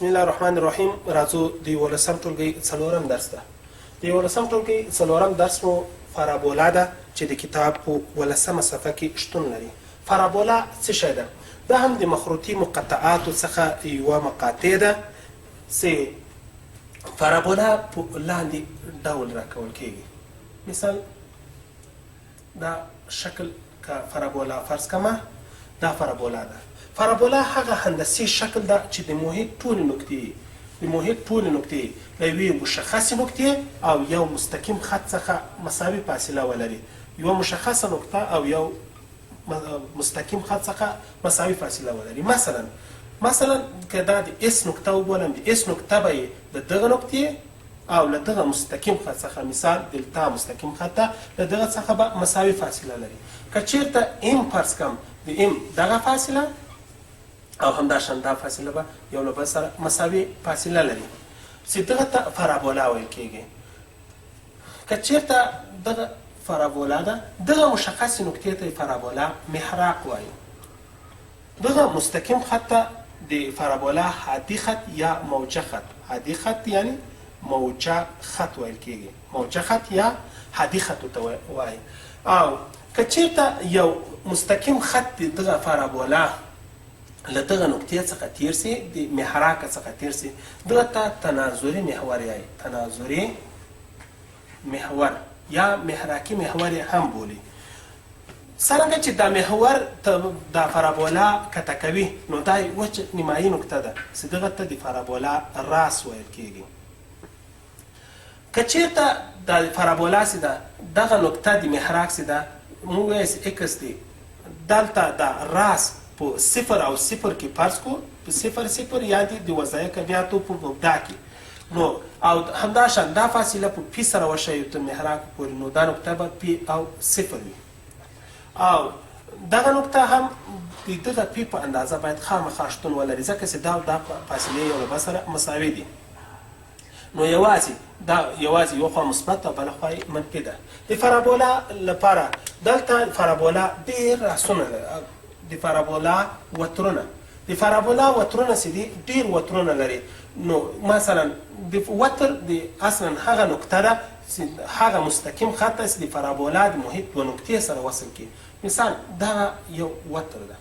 بسم الله الرحمن الرحیم. راځو د 11م ټولګي 4م درس ته. د 11م ټولګي 4م درس مو پارابولا ده چې د کتاب په 11مه صفحه کې شتون لري. پارابولا څه شی ده؟ دا هم د مخروطي مقطعاتو څخه یوه مقاطع ده چې پارابولا په لاندې ډول راکول کیږي. مثال دا شکل که پارابولا فرض کمه، دا پارابولا ده. پارابولا هغه هندسي شکل ده چې د محیط ټولې نقطې له یوې مشخصې نقطې او یو مستقیم خط څخه مساوي فاصله ولري. یوه مشخصه نقطه او یو مستقیم خط څخه مساوي فاصله ولري. مثلا که دا د اس نقطه وبولم، د اس نقطه به یې د دغه نقطې او له دغه مستقیم خط څخه، مثال دلتا مستقیم خط ده، له دغه څخه به مساوي فاصله لري. که چیرته ام فرض کم، د ام دغه فاصله او همداشان دا فاصله به یو له بل سره مساوي فاصله لري چې دغه ته پارابولا ویل کیږي. که چیرته دغه پارابولا ده، دغه مشخصې نقطې ته پارابولا محراق وایي. دغه مستقیم خط ته د پارابولا حادي خط یا موجه خط، حادي خط یعنی موجه خط ویل کیږي، موجه خط یا حادي خط ته وایي. او که چیرته یو مستقیم خط دغه پارابولا له دغه نقطې څخه تیر سي، د محراق څخه تیر سي، دغه ته تناظري محور یایي، تناظري محور یا محراقي محور هم بولي. څرنګه چې دا محور دا پارابولا کته کوي، نو دا وچ نیمایي نقطه ده چې دغه ته د پارابولا راس ویل کیږي. که چیرته دا پارابولا سي ده، دغه نقطه د محراق سي ده، موږ وایو چې اکس دی، دلته دا راس په 0 او 0 کې فرض کو، په 0 یا د وضعیه کمیاتو په مبدا کې، نو او همداشان دا فاصله په پی سره وشیو تر محراق پورې، نو دا نقطه به پی او 0 وي. او دغه نقطه هم د دغه پی په اندازه باید خامخا شتون ولري، ځکه چې دا فاصلې یو له بل سره مساوي دي. نو یوازې یو خوا مثبت او بله خوا منفي ده. د پارابولا لپاره دلته پارابولا ډېر راسونه ده، د پارابولا وترونه چې دي ډېر وترونه لري. نو مثلا د وتر د اصلا هغه نقطه ده، هغه مستقیم خط ده چې د پارابولا د محیط دوه نقطې سره وصل کړي. مثال دا یو وتر ده،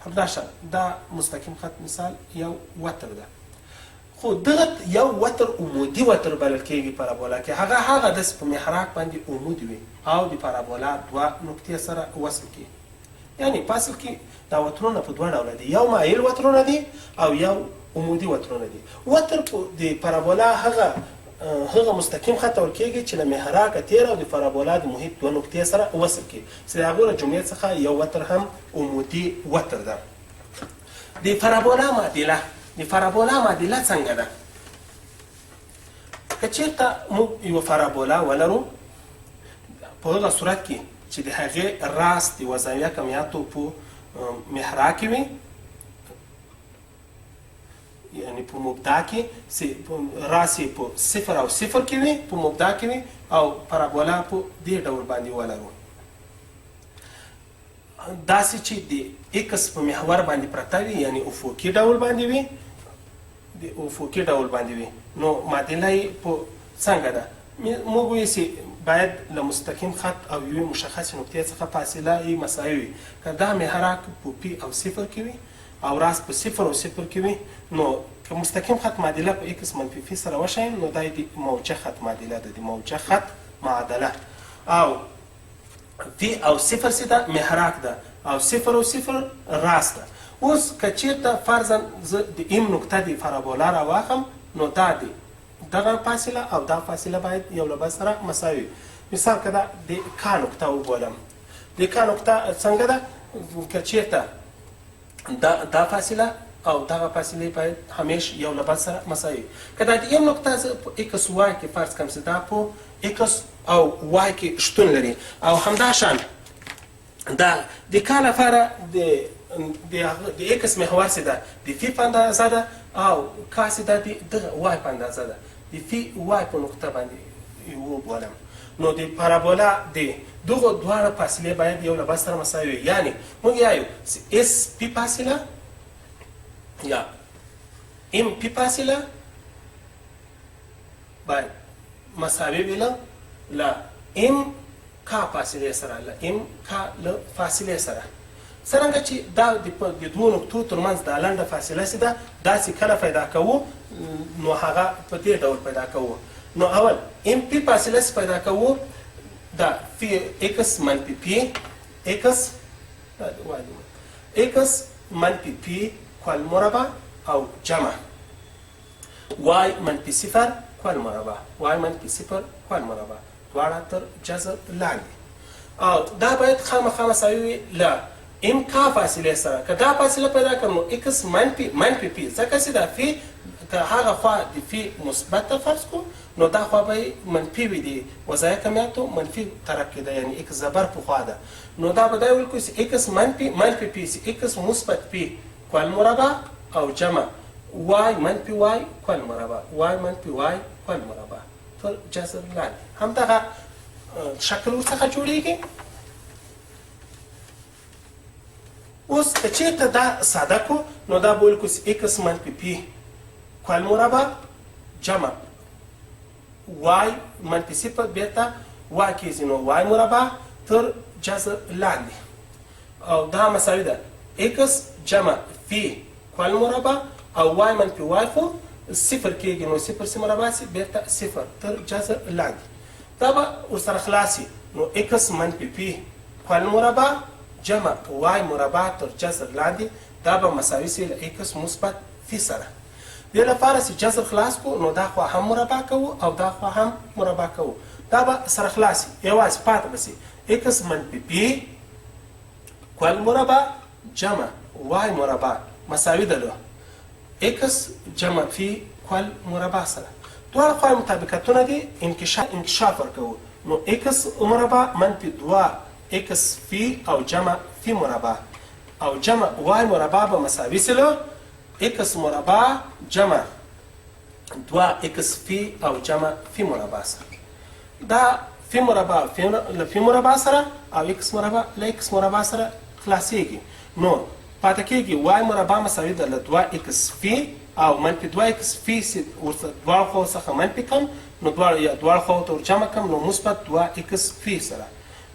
همداشان دا مستقیم خط مثال یو وتر ده. خو دغه یو وتر عمودي وتر بلل کېږي پارابولا کې. هغه داسې په محراق باندې عمودي وي او د پارابولا دوه نقطې سره وصل کړي. یعنی پاصل کې دا وترونه په دوه ډوله دي، یو مایل وترونه دي او یو عمودي وترونه دي. وتر د پارابولا هغه مستقیم خط ورکول کېږي چې له محراقه تیر او د پارابولا د محیط دوه نقطې سره وصل کړي، چې د هغو له جملې څخه یو وتر هم عمودي وتر ده. د پارابولا معادله څنګه ده؟ که چېرته موږ یوه پارابولا ولرو، په هغه صورت کې چې د هغې راس د وضعیه کمیاتو په محراق کې وي، یعنی په مبدا کې راس یې په 0 او 0 کې وي، په مبدا کې وي، او پارابولا په دې ډول باندې ولرو. داسې چې د اکس په محور باندې پرته وي، یعنی افقي ډول باندې وي، نو معادله یې په څنګه ده؟ موږ وایو چې باید له مستقیم خط او یوې مشخصې نقطې څخه فاصله یې مساوي وي. که دا محراق په پی او 0 کې وي او راس په 0 او 0 کې وي، نو که مستقیم خط معادله په اکس منفي فی سره وشي، نو دا د موجه خط معادله ده، د موجه خط معادله. او فی او 0 سي ده محراق ده، او 0 او 0 راس ده. اوس که چېرته فرضاً زه د ام نقطه د پارابولا راواخلم، نو دا د دغه فاصله او دا فاصله باید یو له بل سره مساوي. مثال که دا د کا نقطه وبولم، د کا نقطه څنګه ده؟ که چېرته دا فاصله او دغه فاصلې باید همیش یو له بل سره مساوي. که دا د ام نقطه زه په اکس وای کې فرض کړم چې دا په اکس او وای کې شتون لري، او همداشان دا د کا لپاره د اکس محور چې ده د فی په اندازه ده، او کا چې ده د دغه وای په اندازه ده، د فی وای په نقطه باندې وبولم. نو د پارابولا د دغه دواړه فاصلې باید یو له بل سره مساوي وي. یعنی موږ وایو اس پی فاصله یا ام پی فاصله باید مساوي وي له ام کا فاصلې سره، له ام کا له فاصلې سره. څرنګه چې دا د دوو نقطو ترمنځ دا لنډه فاصله چې ده داسې کله پیدا کوو نو هغه په دې ډول پیدا کوو. نو اول ام پی فاصله چې پیدا کوو دا فی ایکس منفي پی ایکس منفي پی کل مربع او جمع وای منفي صفر کل مربع وای منفي صفر کل مربع دواړه تر جذر لاندې. او دا باید خامخا مساوي وي له ام کا فاصلې سره. که دا فاصله پیدا کړم نو ایکس منفي پی ځکه چې دا فی که هغه خوا د فی مثبت ته فرض کړو نو دا خوا به منفي وي د وضعیه کمیاتو منفي طرف کې ده، یعنې ایکس زبر په خوا ده. نو دا به دا ویل کړو چې ایکس منفي پی چې ایکس مثبت پی کل مربع او جمع وای منفي وای کل مربع وای منفي وای کل مربع تر جذر لاندې. همدغه شکل ورڅخه جوړیږي. اوس که چېرته دا ساده کړو نو دا به ویل کړو چې ایکس منفي پی کل مربع جمع وای منفي صفر بېرته وای کېږي نو وای مربع تر جذر لاندې. او دا مساوي ده ایکس جمع فی کل مربع او وای منفي وای خو صفر کېږي نو صفر سي مربع سي بېرته صفر تر جذر لاندې. دا به ورسره خلاصي نو ایکس منفي پی کل مربع جمع وای مربع تر جذر لاندې دا به مساوي سي له ایکس مثبت فی سره. دې لپاره چې جذر خلاص کړو نو دا خوا هم مربع کوو او دا خوا هم مربع کوو. دا به سره خلاصي یوازې پاتې به سي ایکس منفي پی کل مربع جمع وای مربع مساوي ده له ایکس جمع فی کل مربع سره. دواړه خواوې مطابقتونه دي انکشاف ورکوو. نو ایکس مربع منفي 2 ایکس فی او جمع فی مربع او جمع وای مربع به مساوي سي له ایکس مربع جمع 2 ایکس فی او جمع فی مربع سره. دا فی مربع له فی مربع سره او ایکس مربع له ایکس مربع سره خلاصیږي. نو پاتې کېږي وای مربع مساوي ده له 2 ایکس فی او منفي 2 ایکس فی چې ورته دواړو خواو څخه منفي کم نو دواړو خواو ته ور جمع کم نو مثبت 2 ایکس فی سره.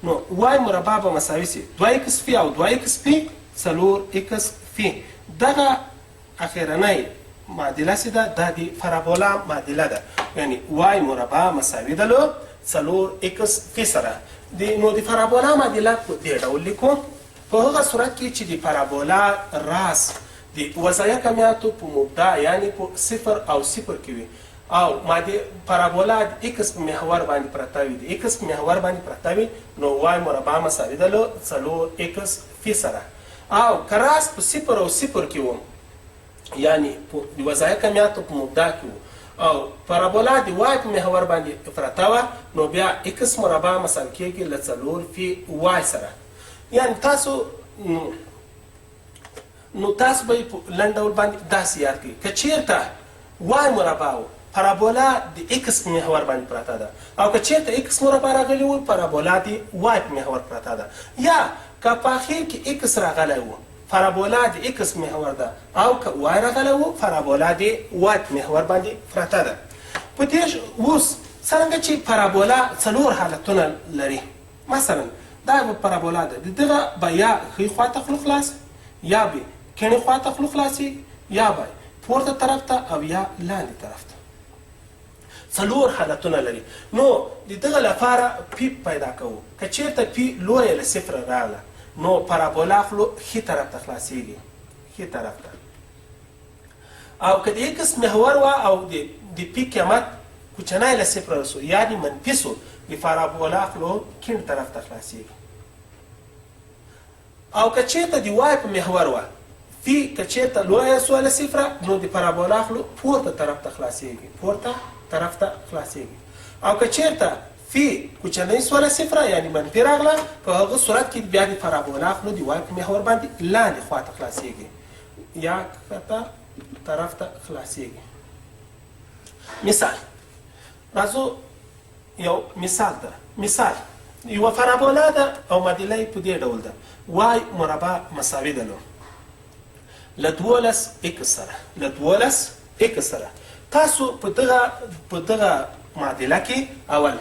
نو وای مربع به مساوي سي 2 ایکس فی او 2 ایکس فی 4 ایکس فی. دغه اخرنۍ معادله چې ده دا د پارابولا معادله ده، یعنې وای مربع مساوي ده له 4 ایکس فی سره. نو د پارابولا معادله په دې ډول لیکو په هغه صورت کې چې د پارابولا راس د وضعیه کمیاتو په مبدا یعنې په صفر او صفر کې وي او پارابولا د ایکس په محور باندې پرته وي، د ایکس په محور باندې پرته وي نو وای مربع مساوي ده له 4 ایکس فی سره. او که راس په صفر او صفر کې و یعنی د وضعیه کمیاتو په مبدا کې و او پارابولا د وای په محور باندې پرته وه نو بیا ایکس مربع مساوي کېږي له 4 فی وای سره. یعنی تاسو به یې په لنډ ډول باندې داسې یاد کړئ که چېرته وای مربع و پارابولا د ایکس په محور باندې پرته ده او که چېرته ایکس مربع راغلی و پارابولا د وای په محور پرته ده، یا که په اخر کې ایکس راغلی و پارابولا د ایکس محور ده او که وای راغلی و پارابولا د وای په محور باندې پرته ده. په دې اوس څرنګه چې پارابولا 4 حالتونه لري، مثلا دا یوه پارابولا ده د دغه به یا ښي خواته خوله خلاص یا به کیڼې خواته خوله خلاصېږي یا به پورته طرف ته او یا لاندې طرف ته. 4 حالتونه لري. نو د دغه لپاره پی پیدا کوو. که چېرته پی لویه له صفره راغله نو پارابولا خلو ښي طرف ته خلاصېږي، ښي طرف ته. او که د ایکس محور وه او د پی قیمت کوچنی له صفره رسو یعنې منفي سو د پارابولا خلو کیڼ طرف ته خلاصېږي. او که چېرته د وای په محور وه فی که چېرته لویه سوه له صفره نو د پارابولا خلو پورته طرف ته خلاصېږي، پورته طرف ته خلاصېږي. او که چېرته فی کوچنۍ سوه له صفره یعنې منفي راغله په هغه صورت کې بیا د پارابولا خلو د وای په محور باندې لاندې خواته خلاصېږي یا کښته طرف ته خلاصېږي. مثال راځو یو مثال ده. مثال یوه پارابولا ده او معادله یې په دې ډول ده وای مربع مساوي ده له 12 ایکس سره، له 12 اکس سره. تاسو په دغه معادله کې اول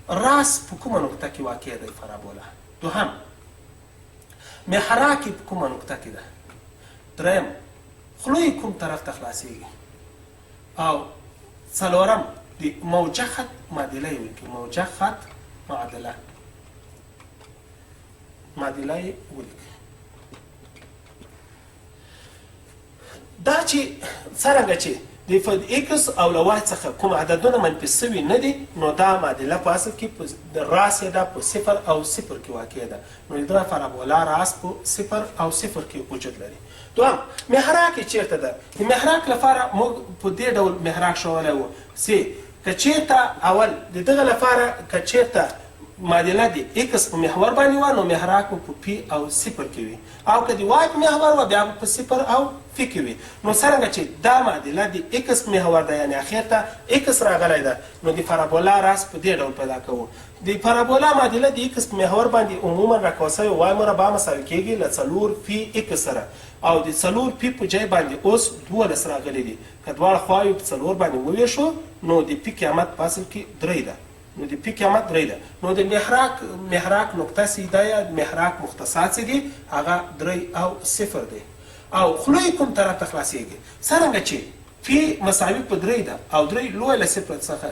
راس په کومه نقطه کې واقع دی پارابولا، دوهم محراک په کومه نقطه کې ده، دریم خلوی کوم طرف ته خلاصیږي، او څلورم د موجه خط معادله یې ولیکئ. موجه خط معادله یې ولیکئ. دا چې څرنګه چې د ایکس او له وای څخه کوم عددونه منفي سوي نه دي، نو دا معادله په اصل کې د راس یې ده په صفر او صفر کې واقع ده، نو دغه پارابولا راس په صفر او صفر کې وجود لري. دوهم محراک یې چیرته ده؟ د محراک لپاره موږ په دې ډول محراک ښوولی و چې که چیرته اول د دغه لپاره که چیرته معادله د ایکس په محور باندې وه، نو محراک به په پی او صفر کې وي، او که د وای په محور وه بیا به په صفر او فی کې وي. نو څرنګه چې دا معادله د ایکس په محور ده، یعنې اخر ته ایکس راغلی ده، نو د پارابولا راس په دې ډول پیدا کوو. د پارابولا معادله د ایکس په محور باندې عموما راکوه سوې وای مربع مساوي کېږي له 4 فی ایکس سره، او د 4 فی په ځای باندې اوس 12 راغلی دي. که دواړه خواوې په 4 باندې وویشو، نو د پی قیامت په اصل کې 3 ده، نو د پی قیامت 3 ده. نو د محراک نقطه سیده یا محراک مختصات چې دي هغه 3 او 0 دی، او خلوی کوم طرف ته خلاصیږي. څرنګه چې پی مساوي په 3 ده او 3 لوی له صفر څخه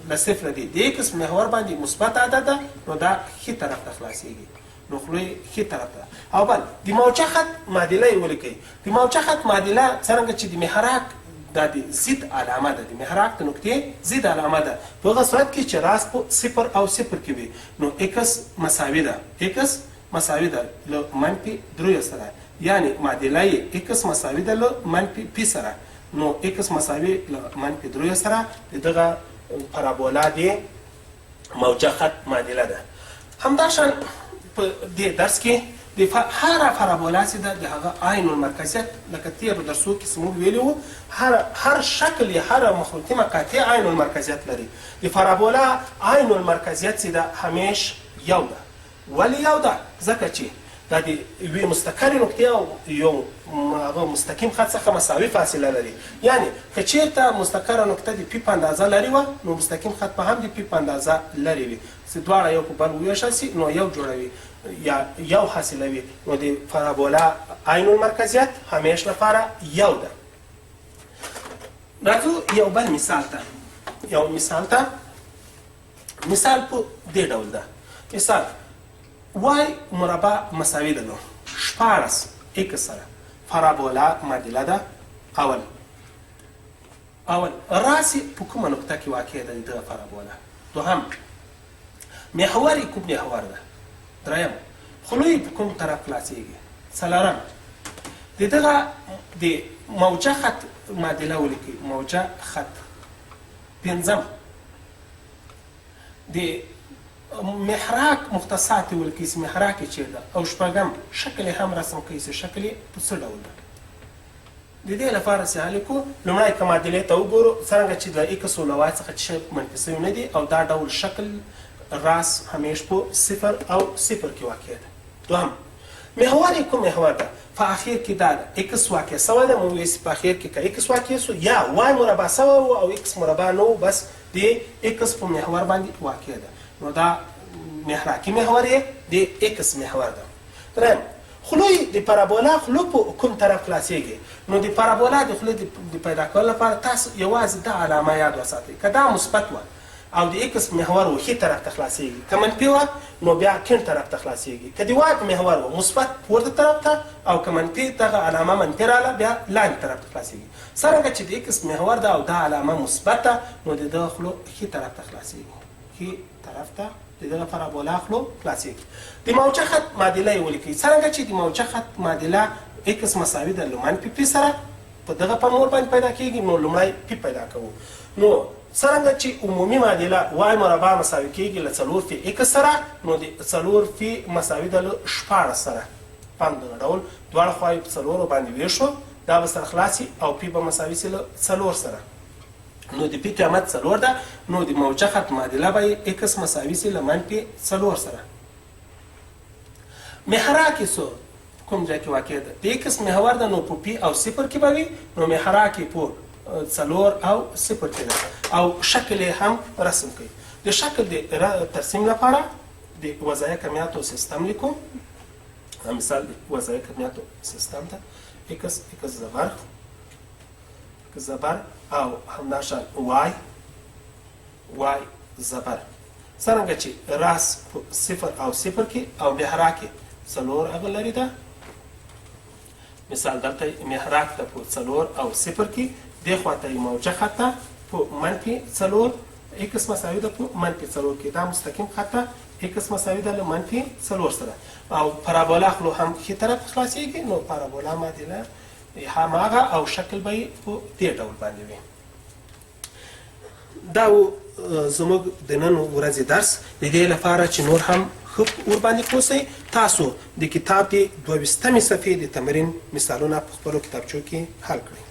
له صفر دی، د ایکس محور باندې مثبت عدد ده، نو دا ښي طرف ته خلاصیږي، نو خلوی ښي طرف ته. او بل د موجه خط معادله یې ولیکئ. د موجه خط معادله څرنګه چې د محراک دا د ضد علامه ده، د محراک د نقطې ضد علامه ده، په هغه صورت کې چې راس په صفر او صفر کې وي، نو ایکس مساوي ده، ایکس مساوي ده له منفي 3 سره، یعنې معادله یې ایکس مساوي ده له منفي پی سره، نو ایکس مساوي له منفي 3 سره د دغه پارابولا د موجه خط معادله ده. همداشان په دې درس کې د هره پارابولا چې ده د هغه عین المرکزیت، لکه تېرو درسو کې موږ ویلي وو هر شکل یې هره مخروطي مقاطع عین المرکزیت لري. د پارابولا عین المرکزیت چې ده همیش یو ده. ولې یو ده؟ ځکه چې دا د یوې مستقرې نقطې او یو هغه مستقیم خط څخه مساوي فاصله لري. یعنې که چېرته مستقره نقطه د پی په اندازه لرې وه، نو مستقیم خط به هم د پی په اندازه لرې وي. چې دواړه یو په بل وویشل سي، نو یو جوړوي یا یو حاصلوي. نو د پارابولا عین المرکزیت همیش لپاره یو ده. راځو یو بل مثال ته. مثال په دې ډول ده. مثال وای مربع مساوي ده له 14 ایکس سره. پارابولا معادله ده. اول راس په کومه نقطه کې واقع ده دغه پارابولا، دوهم محور یې کوم محور ده، دریم خلوی په کوم طرف خلاصیږي، څلورم د دغه د موجه خط معادله ولیکئ. موجه خط. پنځم د محراک مختصات ولیکئ چې محراک یې چیرته ده، او شپږم شکل یې هم رسم کړئ چې شکل یې په څه ډول ده. د دې لپاره چې حل کړو، لومړی که معادلې ته وګورو څرنګه چې د ایکس او له وای څخه چې منفي سوي نه دي، او دا ډول شکل راس همیش په صفر او صفر کې واقع ده. دوهم محور یې کوم محور ده؟ په اخر کې دا ده ایکس واقع سوی ده. موږ وایو په اخر کې که ایکس واقع سو یا وای مربع سوی و او ایکس مربع نه و، بس د ایکس په محور باندې واقع ده، نو دا محراکي محور یې د ایکس محور ده. دریم خلوی د پارابولا خلو په کوم طرف خلاصیږي؟ نو د پارابولا د خلو د پیدا کولو لپاره تاسو یوازې دا علامه یاد وساتئ. که دا مثبت وه او د ایکس محور و ښي طرف ته خلاصیږي، که منفي وه نو بیا کیڼ طرف ته خلاصیږي. که د وای په محور و مثبت پورته طرف ته، او که منفي دغه علامه منفي راغله بیا لاندې طرف ته خلاصیږي. څرنګه چې د ایکس محور ده او دا علامه مثبت ده، نو د دغه خلو ښي طرف ته خلاصیږي، ښي طرف ته د دغه پارابولا خلو خلاصیږي. د موجه خط معادله یې ولیکئ. څرنګه چې د موجه خط معادله ایکس مساوي ده له منفي پی سره، په دغه فورمول باندې پیدا کېږي، نو لومړی پی پیدا کوو. نو څرنګه چې عمومي معادله وای مربع مساوي کېږي له 4 فی ایکس سره، نو د 4 فی مساوي ده له 14 سره. په همدغه ډول دواړه خواوې په 4 باندې ویشو، دا به سره خلاصي او پی به مساوي سي له 4 سره. نو د پی قیمت 4 ده، نو د موجه خط معادله به ایکس مساوي سي له منفي 4 سره. محراک یې کوم ځای کې واقع ده؟ د ایکس محور ده، نو په پی او صفر کې به وي، نو محراک یې په څلور او صفر کې ده او شکل یې هم رسم کوي. د شکل د ترسیم لپاره د وضعیه کمیاتو سیستم لیکو. مثال وضعیه کمیاتو سیستم ته اکس زبر او همداشان وای زبر. څرنګه چې راس صفر او صفر کې او محراک څلور هغه لري ده. مثال دلته محراک ته په څلور او صفر کې دې خواته موجه خطه په منفي څلور اکس مساوي ده په منفي څلور کې. دا مستقیم خطه اکس مساوي ده له منفي څلور سره او پارابولا خلو هم ښي طرف خلاصېږي. نو پارابولا معادله هماغه او شکل به یې په دې ډول باندې وي. دا زموږ د نن ورځې درس. د دې لپاره چې نور هم ښه ورباندې پوه شئ، تاسو د کتاب د 22مې صفحې د تمرین مثالونه په خپلو کتابچو کې حل کړئ.